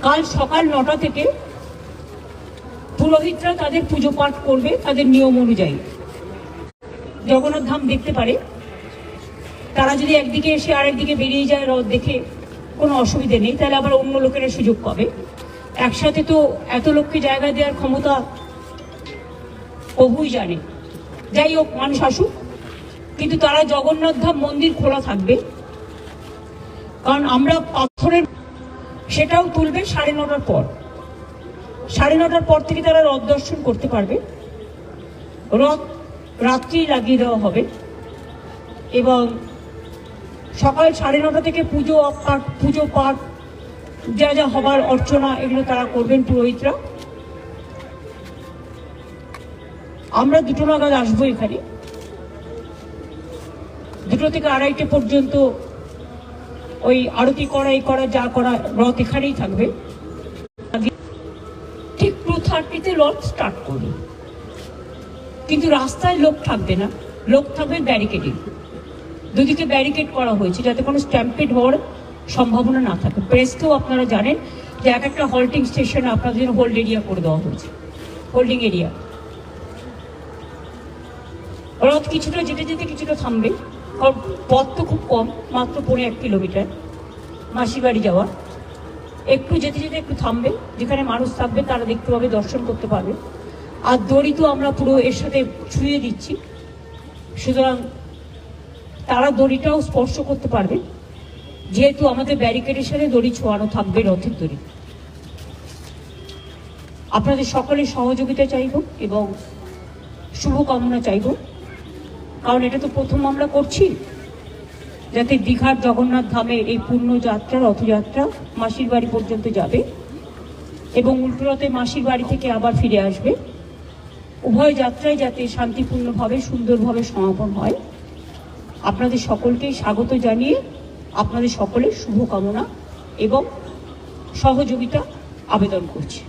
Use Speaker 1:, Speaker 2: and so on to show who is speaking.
Speaker 1: কাল সকাল 9টা থেকে পুরোহিতরা তাদের পুজো পাঠ করবে তাদের নিয়ম অনুযায়ী। জগন্নাথ ধাম দেখতে পারে, তারা যদি একদিকে এসে আরেকদিকে বেরিয়ে যায় রথ দেখে কোনো অসুবিধে নেই, তাহলে আবার অন্য লোকেরা সুযোগ পাবে। একসাথে তো এত লোককে জায়গা দেওয়ার ক্ষমতা প্রভুই জানে। যাই হোক, মানুষ আসুক, কিন্তু তারা জগন্নাথ ধাম মন্দির খোলা থাকবে, কারণ আমরা পাথরের সেটাও তুলবে 9:30টার পর। 9:30টার পর থেকে তারা রথ দর্শন করতে পারবে। রথ রাত্রি লাগিয়ে দেওয়া হবে এবং সকাল 9:30 থেকে পুজো পাঠ যা যা হবার অর্চনা এগুলো তারা করবেন পুরোহিতরা। আমরা 2টো নাগাদ আসবো এখানে। 2টো থেকে 2:30 পর্যন্ত ওই আরতি করা এই করা যা করা রথ এখানেই থাকবে। ঠিক 2:30 রথ স্টার্ট করবে, কিন্তু রাস্তায় লোক থাকবে না, লোক থাকবে ব্যারিকেডিং। দুদিকে ব্যারিকেড করা হয়েছে যাতে কোনো স্ট্যাম্পেড হওয়ার সম্ভাবনা না থাকে। প্রেসকেও আপনারা জানেন যে একটা হল্টিং স্টেশনে আপনাদের হোল্ড এরিয়া করে দেওয়া হয়েছে, হোল্ডিং এরিয়া। রথ কিছুটা যেতে যেতে কিছুটা থামবে, কারণ পথ তো খুব কম, মাত্র 1.5 কিলোমিটার মাসির বাড়ি যাওয়া। একটু যেতে যেতে একটু থামবে, যেখানে মানুষ থাকবে তারা দেখতে পাবে, দর্শন করতে পারবে। আর দড়ি তো আমরা পুরো এর সাথে ছুঁয়ে দিচ্ছি, সুতরাং তারা দড়িটাও স্পর্শ করতে পারবে, যেহেতু আমাদের ব্যারিকেডের সাথে দড়ি ছোঁয়ানো থাকবে, রথের দড়ি। আপনাদের সকলের সহযোগিতা চাইব এবং শুভকামনা চাইব, কারণ এটা তো প্রথম আমরা করছি, যাতে দীঘার জগন্নাথ ধামের এই পূর্ণ যাত্রা, রথযাত্রা মাসির বাড়ি পর্যন্ত যাবে এবং উল্টোরথে মাসির বাড়ি থেকে আবার ফিরে আসবে। উভয় যাত্রায় যাতে শান্তিপূর্ণভাবে সুন্দরভাবে সমাপন হয়, আপনাদের সকলকেই স্বাগত জানিয়ে আপনাদের সকলের শুভকামনা এবং সহযোগিতা আবেদন করছি।